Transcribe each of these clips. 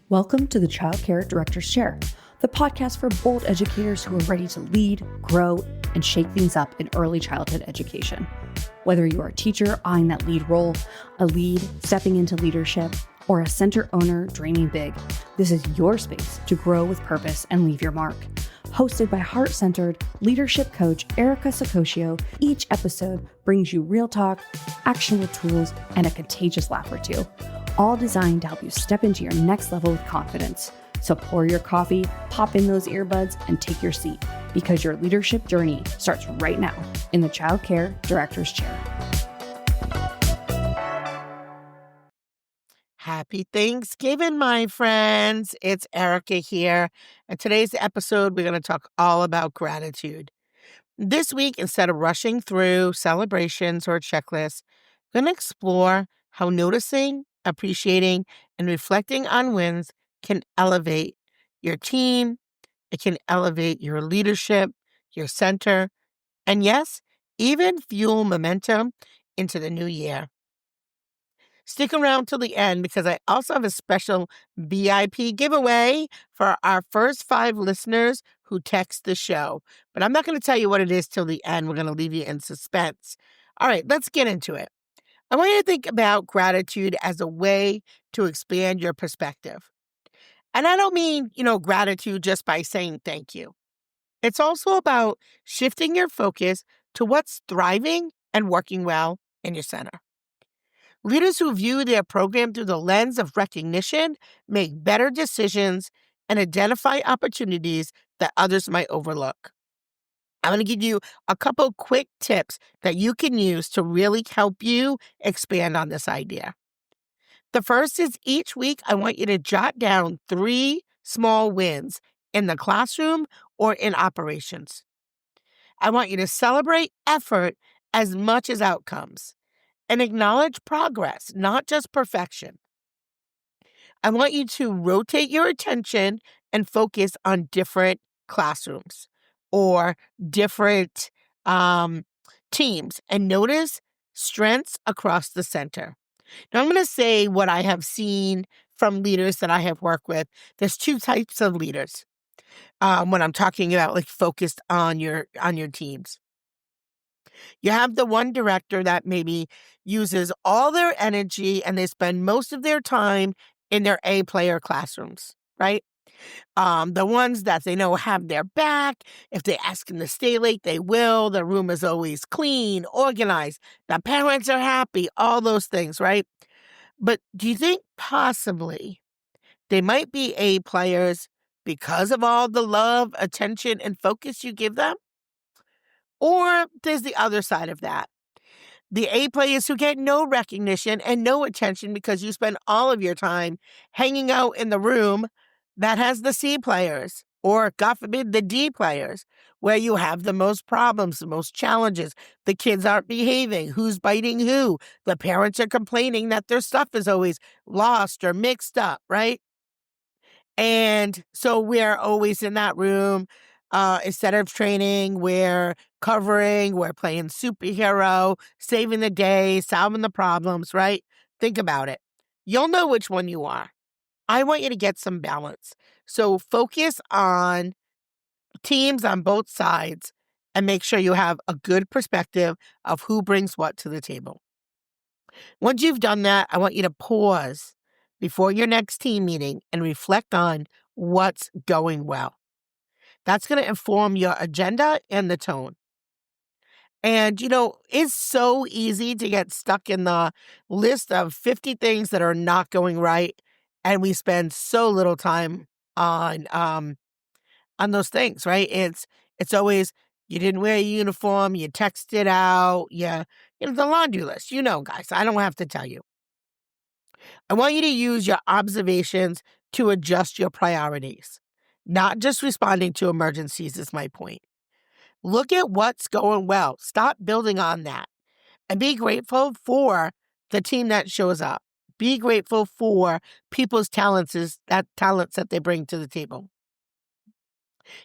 Welcome to the Child Care Director's Chair, the podcast for bold educators who are ready to lead, grow, and shake things up in early childhood education. Whether you are a teacher eyeing that lead role, a lead stepping into leadership, or a center owner dreaming big, this is your space to grow with purpose and leave your mark. Hosted by heart-centered leadership coach Erica Sacoccio, each episode brings you real talk, actionable tools, and a contagious laugh or two, all designed to help you step into your next level with confidence. So pour your coffee, pop in those earbuds, and take your seat, because your leadership journey starts right now in the Child Care Director's Chair. Happy Thanksgiving, my friends. It's Erica here. And today's episode, we're going to talk all about gratitude. This week, instead of rushing through celebrations or checklists, we're going to explore how noticing, appreciating, and reflecting on wins can elevate your team. It can elevate your leadership, your center, and yes, even fuel momentum into the new year. Stick around till the end, because I also have a special VIP giveaway for our first 5 listeners who text the show. But I'm not going to tell you what it is till the end. We're going to leave you in suspense. All right, let's get into it. I want you to think about gratitude as a way to expand your perspective. And I don't mean, gratitude just by saying thank you. It's also about shifting your focus to what's thriving and working well in your center. Leaders who view their program through the lens of recognition make better decisions and identify opportunities that others might overlook. I'm going to give you a couple quick tips that you can use to really help you expand on this idea. The first is, each week I want you to jot down 3 small wins in the classroom or in operations. I want you to celebrate effort as much as outcomes and acknowledge progress, not just perfection. I want you to rotate your attention and focus on different classrooms or different teams, and notice strengths across the center. Now, I'm going to say what I have seen from leaders that I have worked with. There's 2 types of leaders when I'm talking about focused on your teams. You have the one director that maybe uses all their energy and they spend most of their time in their A-player classrooms, right? The ones that they know have their back. If they ask them to stay late, they will. The room is always clean, organized. The parents are happy, all those things, right? But do you think possibly they might be A players because of all the love, attention, and focus you give them? Or there's the other side of that. The A players who get no recognition and no attention because you spend all of your time hanging out in the room that has the C players, or God forbid, the D players, where you have the most problems, the most challenges. The kids aren't behaving. Who's biting who? The parents are complaining that their stuff is always lost or mixed up, right? And so we're always in that room. Instead of training, we're covering, we're playing superhero, saving the day, solving the problems, right? Think about it. You'll know which one you are. I want you to get some balance. So focus on teams on both sides and make sure you have a good perspective of who brings what to the table. Once you've done that, I want you to pause before your next team meeting and reflect on what's going well. That's going to inform your agenda and the tone. And, it's so easy to get stuck in the list of 50 things that are not going right. And we spend so little time on those things, right? It's always, you didn't wear a uniform, you texted out, the laundry list, guys, I don't have to tell you. I want you to use your observations to adjust your priorities. Not just responding to emergencies is my point. Look at what's going well. Stop building on that. And be grateful for the team that shows up. Be grateful for people's talents that they bring to the table.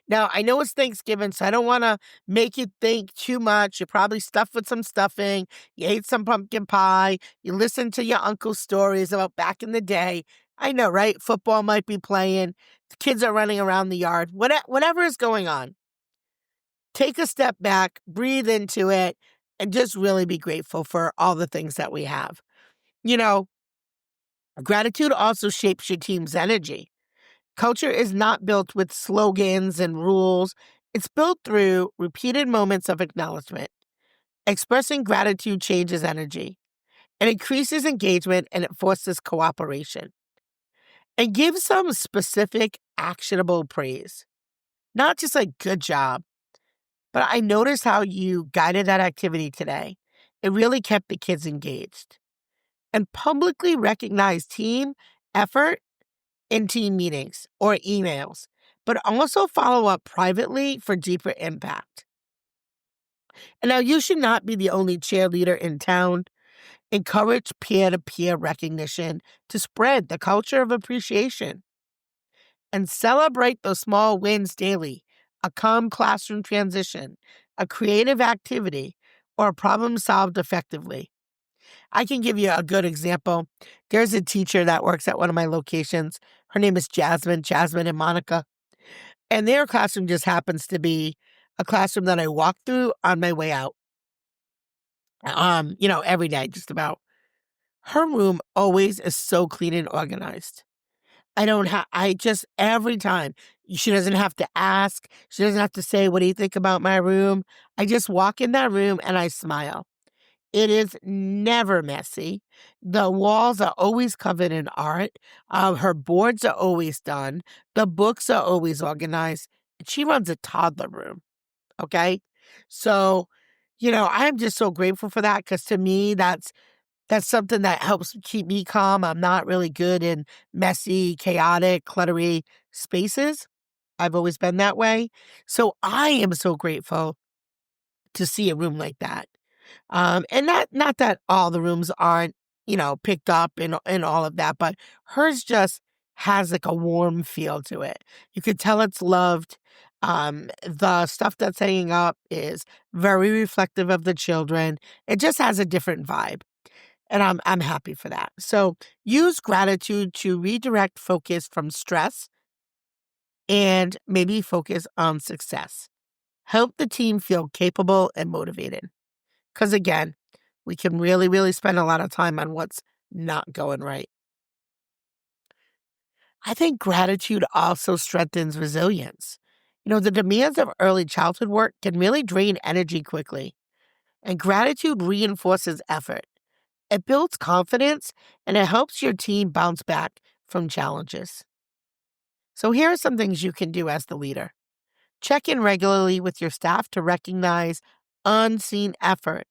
Now, I know it's Thanksgiving, so I don't want to make you think too much. You're probably stuffed with some stuffing. You ate some pumpkin pie. You listened to your uncle's stories about back in the day. I know, right? Football might be playing. The kids are running around the yard. Whatever is going on, take a step back, breathe into it, and just really be grateful for all the things that we have. You know, gratitude also shapes your team's energy. Culture is not built with slogans and rules. It's built through repeated moments of acknowledgement. Expressing gratitude changes energy. It increases engagement and it forces cooperation. And give some specific, actionable praise. Not just like, good job, but I noticed how you guided that activity today. It really kept the kids engaged. And publicly recognize team effort in team meetings or emails, but also follow up privately for deeper impact. And now you should not be the only cheerleader in town. Encourage peer-to-peer recognition to spread the culture of appreciation. And celebrate those small wins daily, a calm classroom transition, a creative activity, or a problem solved effectively. I can give you a good example. There's a teacher that works at one of my locations. Her name is Jasmine and Monica. And their classroom just happens to be a classroom that I walk through on my way out. Every day, just about. Her room always is so clean and organized. Every time, she doesn't have to ask. She doesn't have to say, what do you think about my room? I just walk in that room and I smile. It is never messy. The walls are always covered in art. Her boards are always done. The books are always organized. She runs a toddler room. Okay. So, I'm just so grateful for that because to me, that's something that helps keep me calm. I'm not really good in messy, chaotic, cluttery spaces. I've always been that way. So I am so grateful to see a room like that. And not that all the rooms aren't, picked up and all of that, but hers just has like a warm feel to it. You could tell it's loved. The stuff that's hanging up is very reflective of the children. It just has a different vibe. And I'm happy for that. So use gratitude to redirect focus from stress and maybe focus on success. Help the team feel capable and motivated. Because again, we can really, really spend a lot of time on what's not going right. I think gratitude also strengthens resilience. The demands of early childhood work can really drain energy quickly, and gratitude reinforces effort. It builds confidence and it helps your team bounce back from challenges. So here are some things you can do as the leader. Check in regularly with your staff to recognize unseen effort,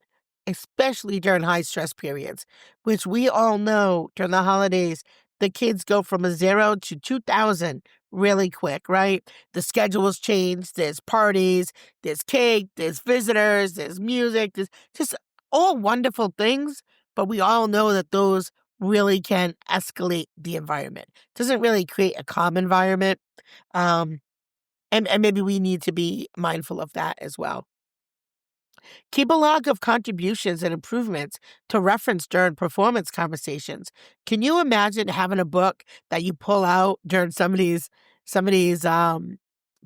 especially during high stress periods, which we all know during the holidays, the kids go from a 0 to 2,000 really quick, right? The schedules change, there's parties, there's cake, there's visitors, there's music, there's just all wonderful things, but we all know that those really can escalate the environment. It doesn't really create a calm environment. And maybe we need to be mindful of that as well. Keep a log of contributions and improvements to reference during performance conversations. Can you imagine having a book that you pull out during somebody's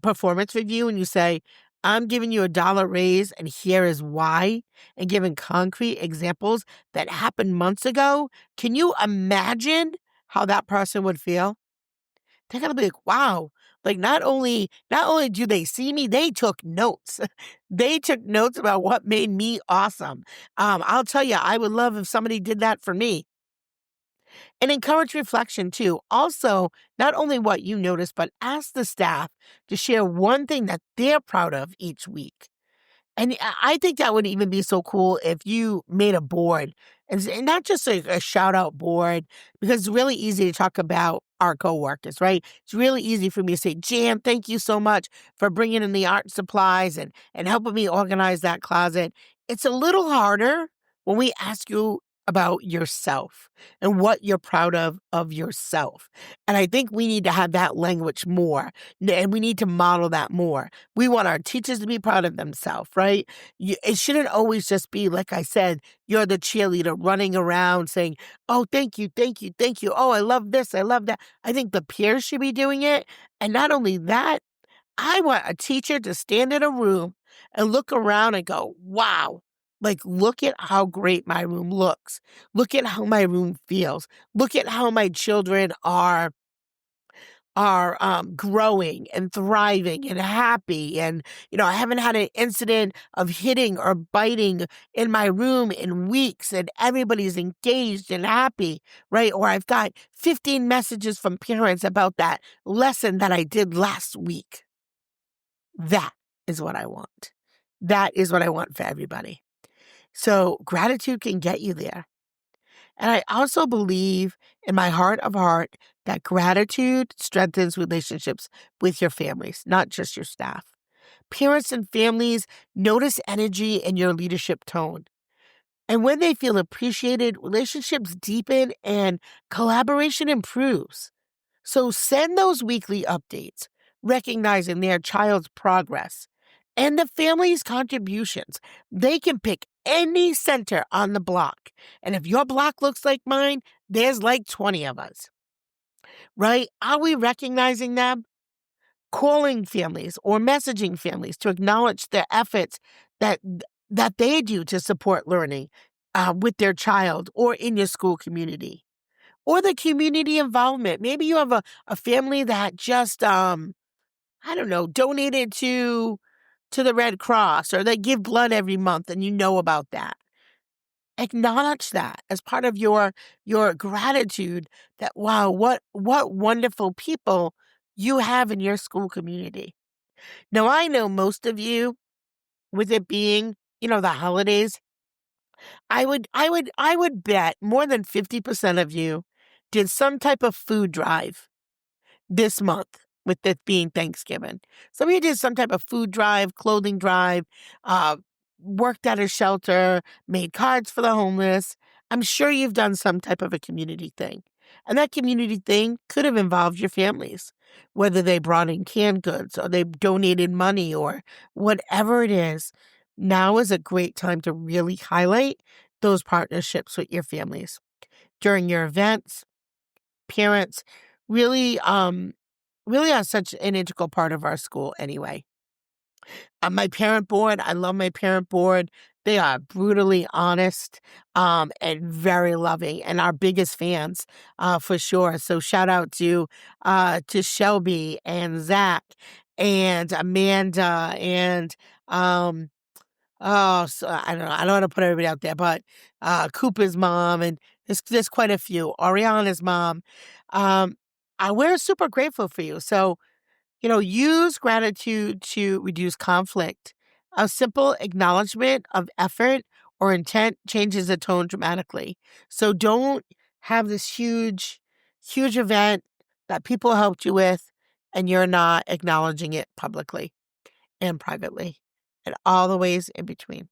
performance review and you say, I'm giving you $1 raise and here is why, and giving concrete examples that happened months ago? Can you imagine how that person would feel? They're gonna be like, wow. Like not only do they see me, they took notes. They took notes about what made me awesome. I'll tell you, I would love if somebody did that for me. And encourage reflection too. Also, not only what you notice, but ask the staff to share one thing that they're proud of each week. And I think that would even be so cool if you made a board and not just a shout out board, because it's really easy to talk about our coworkers, right? It's really easy for me to say, Jan, thank you so much for bringing in the art supplies and helping me organize that closet. It's a little harder when we ask you about yourself and what you're proud of yourself. And I think we need to have that language more, and we need to model that more. We want our teachers to be proud of themselves, right? It shouldn't always just be, like I said, you're the cheerleader running around saying, oh, thank you, thank you, thank you. Oh, I love this, I love that. I think the peers should be doing it. And not only that, I want a teacher to stand in a room and look around and go, wow, like, look at how great my room looks. Look at how my room feels. Look at how my children are growing and thriving and happy. And, I haven't had an incident of hitting or biting in my room in weeks, and everybody's engaged and happy, right? Or I've got 15 messages from parents about that lesson that I did last week. That is what I want. That is what I want for everybody. So gratitude can get you there. And I also believe in my heart of heart that gratitude strengthens relationships with your families, not just your staff. Parents and families notice energy in your leadership tone. And when they feel appreciated, relationships deepen and collaboration improves. So send those weekly updates, recognizing their child's progress and the family's contributions. They can pick any center on the block. And if your block looks like mine, there's like 20 of us, right? Are we recognizing them? Calling families or messaging families to acknowledge their efforts that they do to support learning with their child or in your school community. Or the community involvement. Maybe you have a family that just, I don't know, donated to the Red Cross, or they give blood every month and you know about that. Acknowledge that as part of your gratitude that, wow, what wonderful people you have in your school community. Now, I know most of you, with it being, the holidays, I would bet more than 50% of you did some type of food drive this month, with it being Thanksgiving. Some of you did some type of food drive, clothing drive, uh, worked at a shelter, made cards for the homeless. I'm sure you've done some type of a community thing. And that community thing could have involved your families, whether they brought in canned goods or they donated money or whatever it is. Now is a great time to really highlight those partnerships with your families. During your events, parents really really are such an integral part of our school anyway. My parent board, I love my parent board. They are brutally honest and very loving, and our biggest fans for sure. So shout out to Shelby and Zach and Amanda and oh, so I don't know. I don't want to put everybody out there, but Cooper's mom, and there's quite a few. Ariana's mom. Um, we're super grateful for you. So, use gratitude to reduce conflict. A simple acknowledgement of effort or intent changes the tone dramatically. So don't have this huge, huge event that people helped you with, and you're not acknowledging it publicly and privately, and all the ways in between.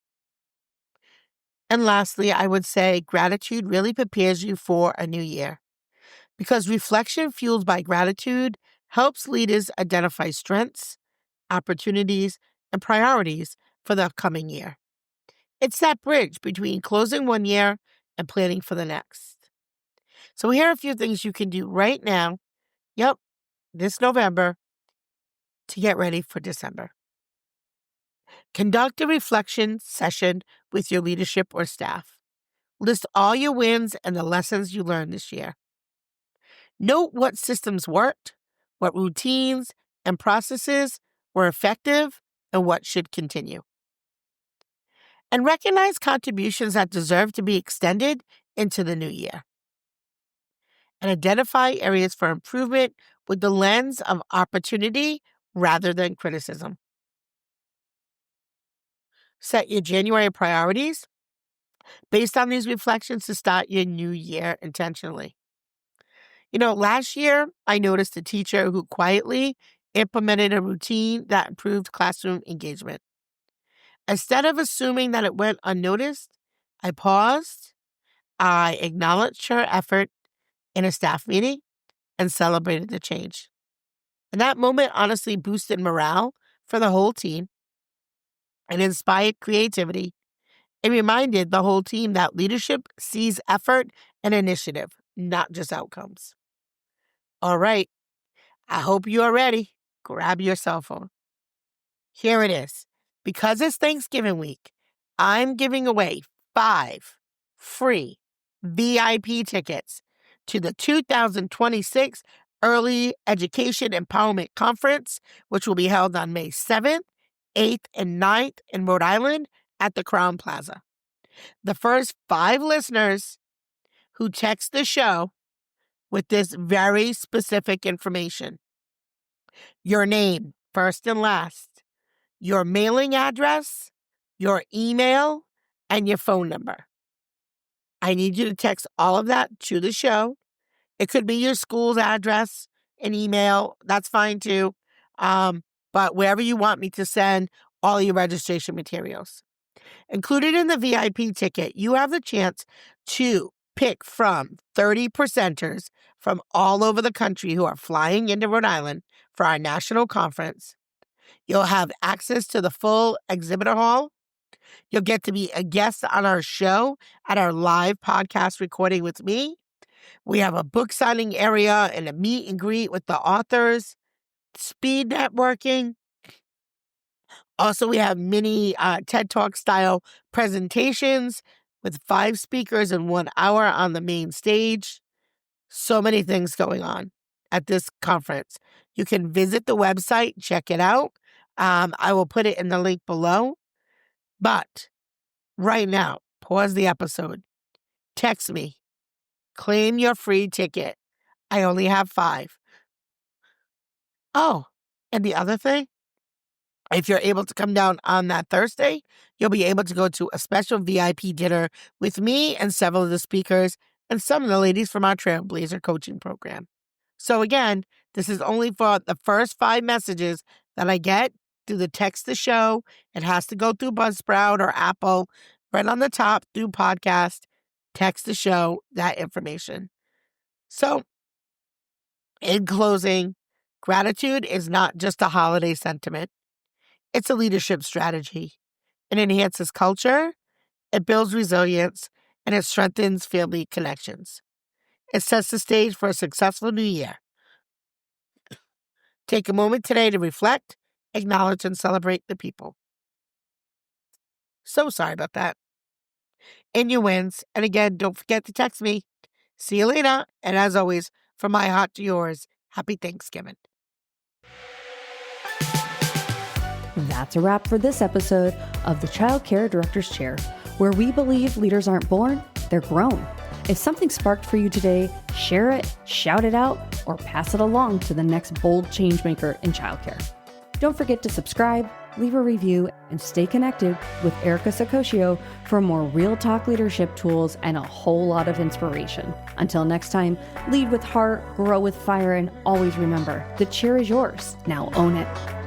And lastly, I would say gratitude really prepares you for a new year, because reflection fueled by gratitude helps leaders identify strengths, opportunities, and priorities for the upcoming year. It's that bridge between closing one year and planning for the next. So here are a few things you can do right now, this November, to get ready for December. Conduct a reflection session with your leadership or staff. List all your wins and the lessons you learned this year. Note what systems worked, what routines and processes were effective, and what should continue. And recognize contributions that deserve to be extended into the new year. And identify areas for improvement with the lens of opportunity rather than criticism. Set your January priorities based on these reflections to start your new year intentionally. Last year, I noticed a teacher who quietly implemented a routine that improved classroom engagement. Instead of assuming that it went unnoticed, I paused, I acknowledged her effort in a staff meeting and celebrated the change. And that moment honestly boosted morale for the whole team and inspired creativity. It reminded the whole team that leadership sees effort and initiative, not just outcomes. All right, I hope you are ready. Grab your cell phone. Here it is. Because it's Thanksgiving week, I'm giving away 5 free VIP tickets to the 2026 Early Education Empowerment Conference, which will be held on May 7th, 8th, and 9th in Rhode Island at the Crowne Plaza. The first 5 listeners who text the show with this very specific information, your name, first and last, your mailing address, your email, and your phone number. I need you to text all of that to the show. It could be your school's address, an email, that's fine too. But wherever you want me to send all your registration materials. Included in the VIP ticket, you have the chance to pick from 30 presenters from all over the country who are flying into Rhode Island for our national conference. You'll have access to the full exhibitor hall. You'll get to be a guest on our show at our live podcast recording with me. We have a book signing area and a meet and greet with the authors, speed networking. Also, we have mini TED Talk style presentations with 5 speakers in 1 hour on the main stage. So many things going on at this conference. You can visit the website, check it out. I will put it in the link below. But right now, pause the episode. Text me. Claim your free ticket. I only have 5. Oh, and the other thing, if you're able to come down on that Thursday, you'll be able to go to a special VIP dinner with me and several of the speakers and some of the ladies from our Trailblazer coaching program. So again, this is only for the first 5 messages that I get through the text the show. It has to go through Buzzsprout or Apple. Right on the top, through podcast, text the show, that information. So, in closing, gratitude is not just a holiday sentiment. It's a leadership strategy. It enhances culture, it builds resilience, and it strengthens family connections. It sets the stage for a successful new year. Take a moment today to reflect, acknowledge, and celebrate the people. So sorry about that. In your wins. And again, don't forget to text me. See you later. And as always, from my heart to yours, happy Thanksgiving. That's a wrap for this episode of the Child Care Director's Chair, where we believe leaders aren't born, they're grown. If something sparked for you today, share it, shout it out, or pass it along to the next bold changemaker in childcare. Don't forget to subscribe, leave a review, and stay connected with Erica Sacosio for more real talk leadership tools and a whole lot of inspiration. Until next time, lead with heart, grow with fire, and always remember, the chair is yours. Now own it.